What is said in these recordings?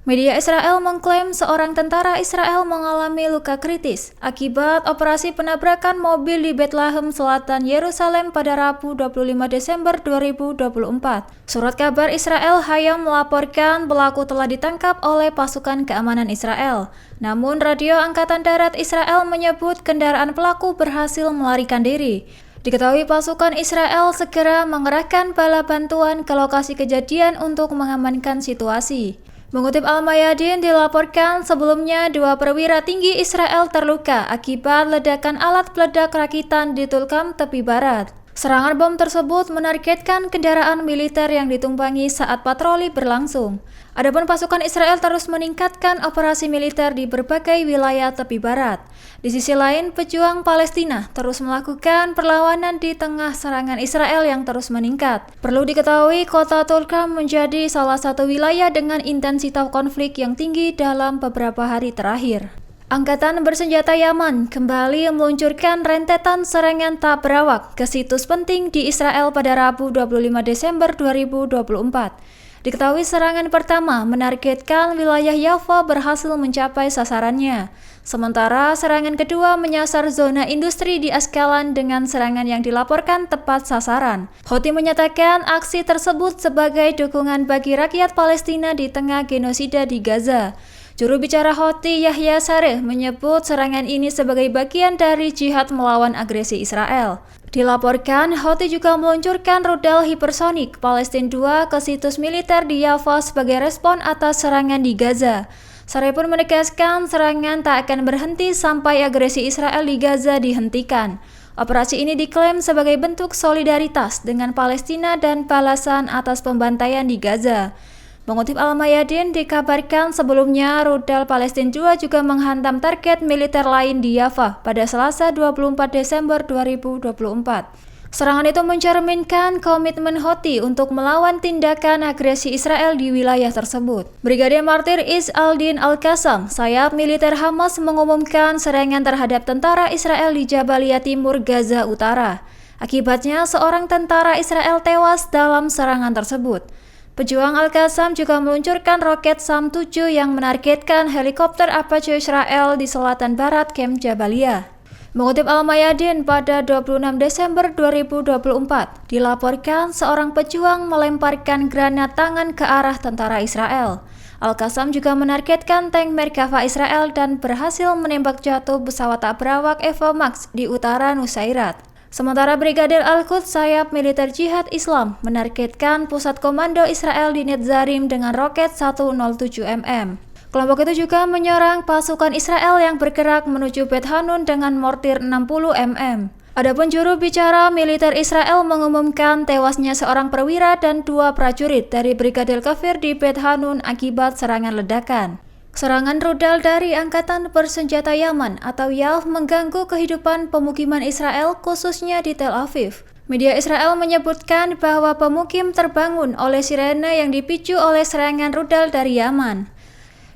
Media Israel mengklaim seorang tentara Israel mengalami luka kritis akibat operasi penabrakan mobil di Bethlehem Selatan, Yerusalem pada Rabu 25 Desember 2024. Surat kabar Israel Hayom melaporkan pelaku telah ditangkap oleh pasukan keamanan Israel. Namun radio Angkatan Darat Israel menyebut kendaraan pelaku berhasil melarikan diri. Diketahui pasukan Israel segera mengerahkan bala bantuan ke lokasi kejadian untuk mengamankan situasi. Mengutip Al-Mayadin, dilaporkan sebelumnya dua perwira tinggi Israel terluka akibat ledakan alat peledak rakitan di Tulkam, tepi barat. Serangan bom tersebut menargetkan kendaraan militer yang ditumpangi saat patroli berlangsung. Adapun pasukan Israel terus meningkatkan operasi militer di berbagai wilayah tepi barat. Di sisi lain, pejuang Palestina terus melakukan perlawanan di tengah serangan Israel yang terus meningkat. Perlu diketahui, kota Tulkam menjadi salah satu wilayah dengan intensitas konflik yang tinggi dalam beberapa hari terakhir. Angkatan bersenjata Yaman kembali meluncurkan rentetan serangan tak berawak ke situs penting di Israel pada Rabu 25 Desember 2024. Diketahui serangan pertama menargetkan wilayah Yafa berhasil mencapai sasarannya. Sementara serangan kedua menyasar zona industri di Askelan dengan serangan yang dilaporkan tepat sasaran. Houthi menyatakan aksi tersebut sebagai dukungan bagi rakyat Palestina di tengah genosida di Gaza. Juru bicara Houthi Yahya Sareh menyebut serangan ini sebagai bagian dari jihad melawan agresi Israel. Dilaporkan, Houthi juga meluncurkan rudal hipersonik Palestina 2 ke situs militer di Yafa sebagai respon atas serangan di Gaza. Sareh pun menegaskan serangan tak akan berhenti sampai agresi Israel di Gaza dihentikan. Operasi ini diklaim sebagai bentuk solidaritas dengan Palestina dan balasan atas pembantaian di Gaza. Mengutip Al-Mayadin, dikabarkan sebelumnya rudal Palestina 2 juga menghantam target militer lain di Yafa pada Selasa 24 Desember 2024. Serangan itu mencerminkan komitmen Houthi untuk melawan tindakan agresi Israel di wilayah tersebut. Brigadir Martir Izz al-Din al-Qassam, sayap militer Hamas, mengumumkan serangan terhadap tentara Israel di Jabalia Timur, Gaza Utara. Akibatnya, seorang tentara Israel tewas dalam serangan tersebut. Pejuang Al-Qassam juga meluncurkan roket Sam-7 yang menargetkan helikopter Apache Israel di selatan barat Kem Jabalia. Mengutip Al-Mayadin, pada 26 Desember 2024, dilaporkan seorang pejuang melemparkan granat tangan ke arah tentara Israel. Al-Qassam juga menargetkan tank Merkava Israel dan berhasil menembak jatuh pesawat tak berawak Eva Max di utara Nusairat. Sementara Brigadir Al-Quds, sayap militer jihad Islam, menargetkan pusat komando Israel di Netzarim dengan roket 107 mm. Kelompok itu juga menyerang pasukan Israel yang bergerak menuju Bet Hanun dengan mortir 60 mm. Adapun juru bicara militer Israel mengumumkan tewasnya seorang perwira dan dua prajurit dari Brigadir Kafir di Bet Hanun akibat serangan ledakan. Serangan rudal dari Angkatan Bersenjata Yaman atau YAF mengganggu kehidupan pemukiman Israel, khususnya di Tel Aviv. Media Israel menyebutkan bahwa pemukim terbangun oleh sirene yang dipicu oleh serangan rudal dari Yaman.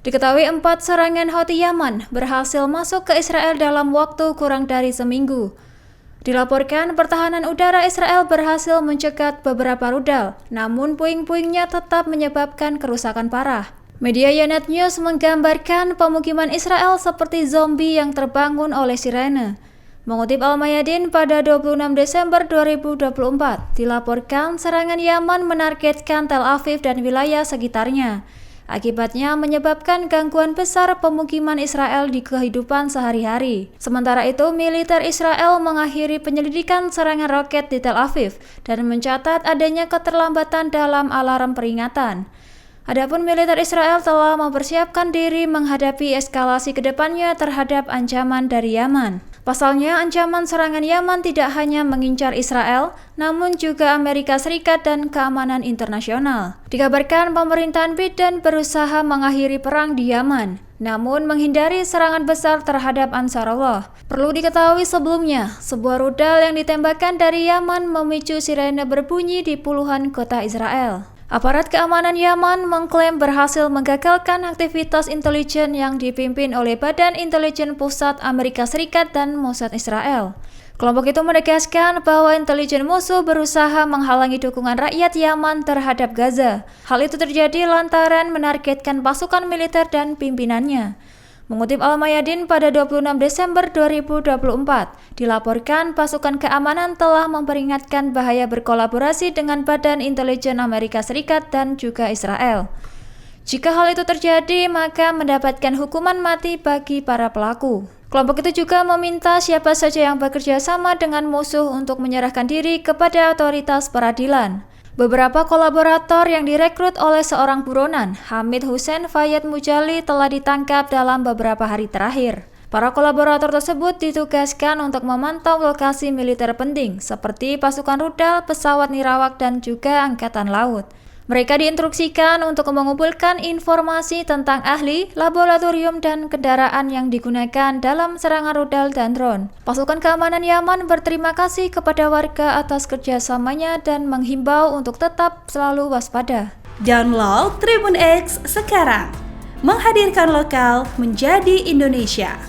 Diketahui 4 serangan Houthi Yaman berhasil masuk ke Israel dalam waktu kurang dari seminggu. Dilaporkan pertahanan udara Israel berhasil mencegat beberapa rudal, namun puing-puingnya tetap menyebabkan kerusakan parah. Media Yonat News menggambarkan pemukiman Israel seperti zombie yang terbangun oleh sirene. Mengutip Al-Mayadin, pada 26 Desember 2024, dilaporkan serangan Yaman menargetkan Tel Aviv dan wilayah sekitarnya. Akibatnya menyebabkan gangguan besar pemukiman Israel di kehidupan sehari-hari. Sementara itu, militer Israel mengakhiri penyelidikan serangan roket di Tel Aviv dan mencatat adanya keterlambatan dalam alarm peringatan. Adapun militer Israel telah mempersiapkan diri menghadapi eskalasi kedepannya terhadap ancaman dari Yaman. Pasalnya, ancaman serangan Yaman tidak hanya mengincar Israel, namun juga Amerika Serikat dan keamanan internasional. Dikabarkan pemerintahan Biden berusaha mengakhiri perang di Yaman, namun menghindari serangan besar terhadap Ansarullah. Perlu diketahui sebelumnya, sebuah rudal yang ditembakkan dari Yaman memicu sirene berbunyi di puluhan kota Israel. Aparat keamanan Yaman mengklaim berhasil menggagalkan aktivitas intelijen yang dipimpin oleh Badan Intelijen Pusat Amerika Serikat dan Mossad Israel. Kelompok itu menegaskan bahwa intelijen musuh berusaha menghalangi dukungan rakyat Yaman terhadap Gaza. Hal itu terjadi lantaran menargetkan pasukan militer dan pimpinannya. Mengutip Al-Mayadin pada 26 Desember 2024, dilaporkan pasukan keamanan telah memperingatkan bahaya berkolaborasi dengan Badan Intelijen Amerika Serikat dan juga Israel. Jika hal itu terjadi, maka mendapatkan hukuman mati bagi para pelaku. Kelompok itu juga meminta siapa saja yang bekerja sama dengan musuh untuk menyerahkan diri kepada otoritas peradilan. Beberapa kolaborator yang direkrut oleh seorang buronan, Hamid Hussein Fayed Mujali, telah ditangkap dalam beberapa hari terakhir. Para kolaborator tersebut ditugaskan untuk memantau lokasi militer penting seperti pasukan rudal, pesawat nirawak, dan juga angkatan laut. Mereka diinstruksikan untuk mengumpulkan informasi tentang ahli, laboratorium, dan kendaraan yang digunakan dalam serangan rudal dan drone. Pasukan keamanan Yaman berterima kasih kepada warga atas kerjasamanya dan menghimbau untuk tetap selalu waspada. Download Tribun X sekarang, menghadirkan lokal menjadi Indonesia.